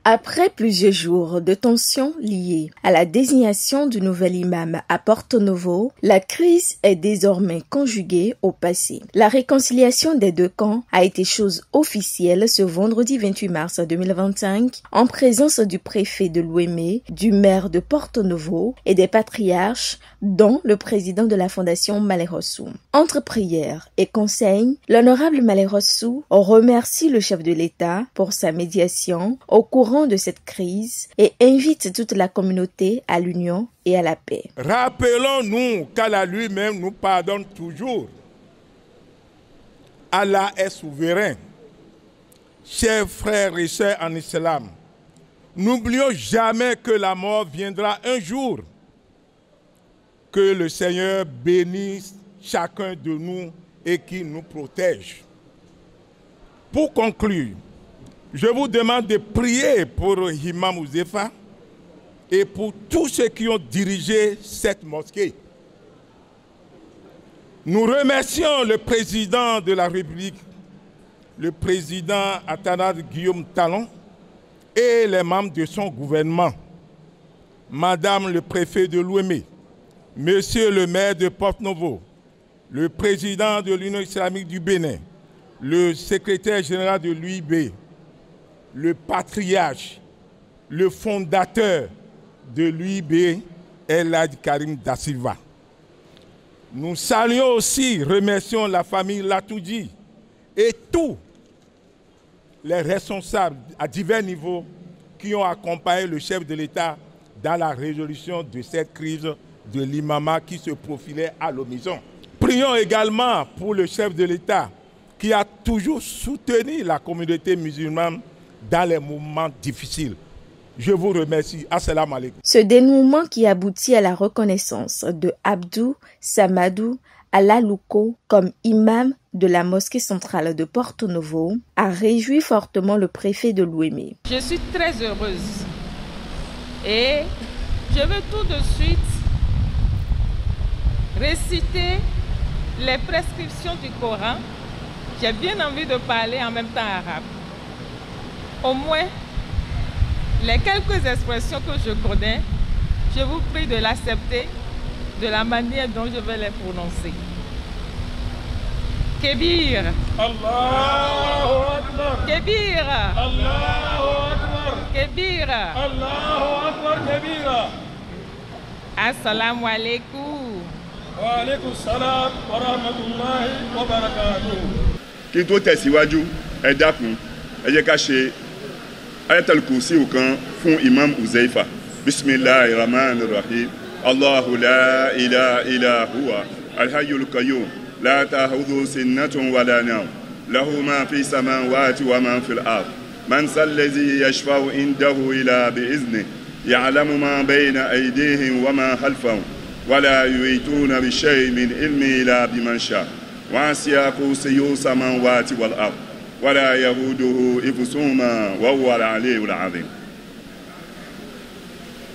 Après plusieurs jours de tensions liées à la désignation du nouvel imam à Porto Novo, la crise est désormais conjuguée au passé. La réconciliation des deux camps a été chose officielle ce vendredi 28 mars 2025 en présence du préfet de Louémé, du maire de Porto Novo et des patriarches, dont le président de la fondation Malerossou. Entre prières et conseils, l'honorable Malerossou remercie le chef de l'État pour sa médiation au courant de cette crise et invite toute la communauté à l'union et à la paix. Rappelons-nous qu'Allah lui-même nous pardonne toujours. Allah est souverain. Chers frères et sœurs en islam, n'oublions jamais que la mort viendra un jour. Que le Seigneur bénisse chacun de nous et qu'il nous protège. Pour conclure, je vous demande de prier pour Imam Huzaifa et pour tous ceux qui ont dirigé cette mosquée. Nous remercions le président de la République, le président Athanase Guillaume Talon et les membres de son gouvernement, Madame le préfet de Louémé, Monsieur le maire de Porto Novo, le président de l'Union islamique du Bénin, le secrétaire général de l'UIB, le patriarche, le fondateur de l'UIB, El Hadji Karim Da Silva. Nous saluons aussi, remercions la famille Latoudji et tous les responsables à divers niveaux qui ont accompagné le chef de l'État dans la résolution de cette crise de l'imama qui se profilait à l'horizon. Prions également pour le chef de l'État qui a toujours soutenu la communauté musulmane dans les moments difficiles. Je vous remercie. Assalamu alaikum. Ce dénouement qui aboutit à la reconnaissance de Abdou Samadou Alalouko comme imam de la mosquée centrale de Porto Novo a réjoui fortement le préfet de Louémé. Je suis très heureuse et je veux tout de suite réciter les prescriptions du Coran. J'ai bien envie de parler en même temps arabe. Au moins, les quelques expressions que je connais, je vous prie de l'accepter de la manière dont je vais les prononcer. Kébir. Allahu Akbar. Kébir. Allahu Akbar. Kébir. Allahu Akbar Kébira. Assalamu alaikum. Wa alaikum salam wa rahmatullahi wa barakatuh. Kí n tó tẹ̀síwájú, ẹ dákun, ẹ jẹ́ ká ṣe ayatul kursi kan fún Imam Huzaifa. Bismillahir Rahmanir Rahim. Allahu la ilaha illa huwa al-hayyul qayyum la ta'khudhuhu sinatun wa la nawm. Lahu ma fi samawati wa ma fil ard. Man zallazi yashfa'u indahu illa bi'iznihi. Ya'lamu ma bayna aydihim wa ma khalfahum. Wa la yuhituna bi shay'in min ilmihi illa biman sha'a. وَاسِعَ كُرْسِيُّهُ السَّمَاوَاتِ وَالْأَرْضِ وَلَا يَئُودُهُ حِفْظُهُمَا وَهُوَ الْعَلِيُّ الْعَظِيمُ.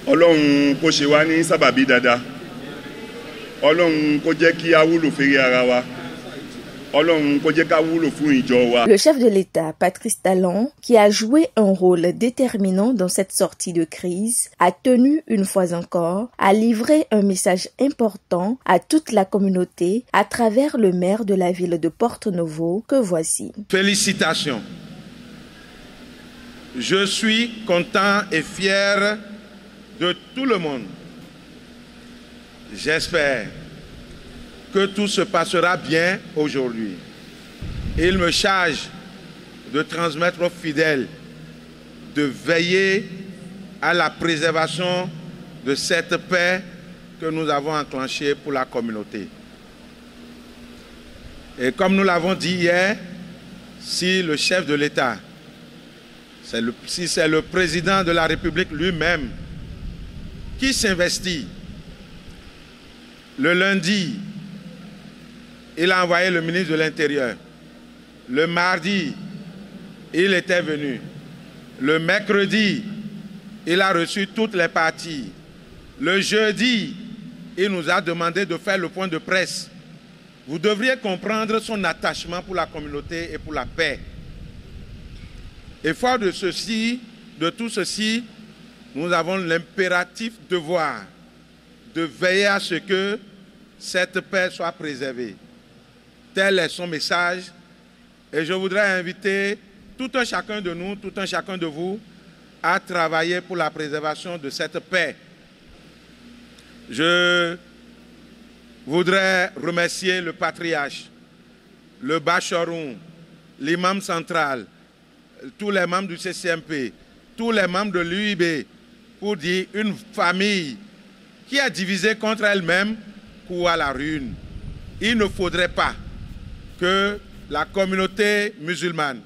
Ọlọ́run kó ṣe wá ní sábàbí dáadáa. Ọlọ́run kó jẹ́ kí a wúlò fèrè ara wa. Ọlọ́run kó jẹ́ ká wúlò fún ìjọ wa. Le chef de l'État, Patrice Talon, qui a joué un rôle déterminant dans cette sortie de crise, a tenu une fois encore à livrer un message important à toute la communauté à travers le maire de la ville de Porto Novo que voici. Félicitations. Je suis content et fier de tout le monde. J'espère que tout se passera bien aujourd'hui. Il me charge de transmettre aux fidèles de veiller à la préservation de cette paix que nous avons enclenchée pour la communauté. Et comme nous l'avons dit hier, si le chef de l'État, si c'est le président de la République lui-même qui s'investit, le lundi, il a envoyé le ministre de l'Intérieur. Le mardi, il était venu. Le mercredi, il a reçu toutes les parties. Le jeudi, il nous a demandé de faire le point de presse. Vous devriez comprendre son attachement pour la communauté et pour la paix. Et fort de ceci, de tout ceci, nous avons l'impératif devoir de veiller à ce que cette paix soit préservée. Tel est son message. Et je voudrais inviter tout un chacun de nous, tout un chacun de vous, à travailler pour la préservation de cette paix. Je voudrais remercier le patriarche, le Bachoron, l'imam central, tous les membres du CCMP, tous les membres de l'UIB, pour dire une famille qui est divisée contre elle-même court à la ruine. Il ne faudrait pas que la communauté musulmane,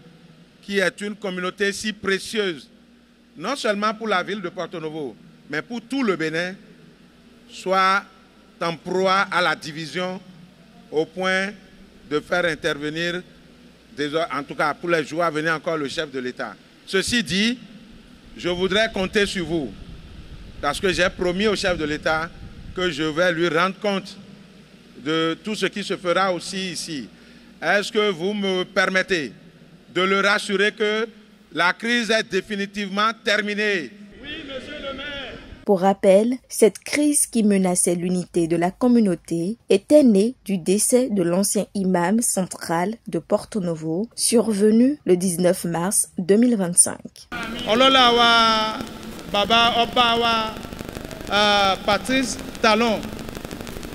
qui est une communauté si précieuse, non seulement pour la ville de Porto Novo, mais pour tout le Bénin, soit en proie à la division au point de faire intervenir, en tout cas pour les jours à venir, encore le chef de l'État. Ceci dit, je voudrais compter sur vous, parce que j'ai promis au chef de l'État que je vais lui rendre compte de tout ce qui se fera aussi ici. Est-ce que vous me permettez de le rassurer que la crise est définitivement terminée? Oui, monsieur le maire. Pour rappel, cette crise qui menaçait l'unité de la communauté était née du décès de l'ancien imam central de Porto Novo, survenu le 19 mars 2025. Ololawa Baba Obawa Patrice Talon.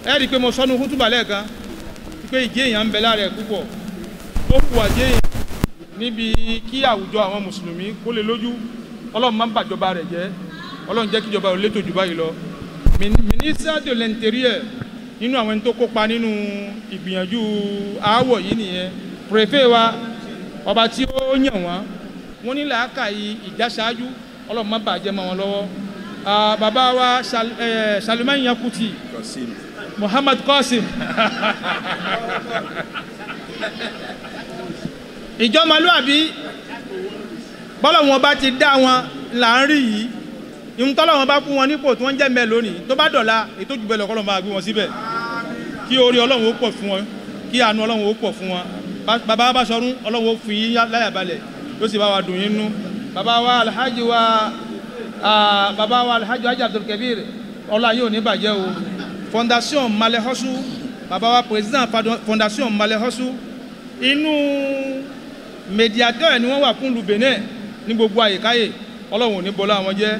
Elle dit que mon son nous roule tout balèque, que il y a un bel arrêt coupo. Au poids níbi kí àwùjọ àwọn mùsùlùmí kó lè lójú Ọlọ́run máa ń bàjọba rẹ̀ jẹ́ Ọlọ́run jẹ́ kíjọba ò létò jù báyìí lọ. Ministre de l'Intérieur nínú àwọn ẹni tó kópa nínú ìgbìyànjú aáwọ̀ yìí nìyẹn. Préfet wa ọba tí ó yàn wọ́n ní làákàyè ìjáṣáájú Ọlọ́run máa bàjẹ́ mọ́ wọn lọ́wọ́. Bàbá wa Salman Yakuti Muhammad Qasim ìjọmọlúàbí bọ́lọ̀ wọn bá ti dá wọn là ń rí yìí ìhun tọ́lọ̀ wọn bá fún wọn nípò tí wọ́n jẹ́ mẹ́ lónìí tó bá dọ̀la ètò jù bẹ́ẹ̀ lọ kọ́lọ̀ máa gbé wọn síbẹ̀ kí orí Ọlọ́run ó pọ̀ fún wọn kí àánú Ọlọ́run ó pọ̀ fún wọn bàbá Báṣọ̀rún Ọlọ́run ó fi yín láyà balẹ̀ yóò sì bá wa dùn yín nú bàbá wa Alhaji Abdul Kabir ọlá yóò ní bàjẹ́ o Fondation Malehosu bàbá wa président Fondation Malehosu inú médiateur ni wọ́n wà fún lu Benin ní gbogbo àyíkáyè Ọlọ́run ò ní bọ́lá wọn jẹ́.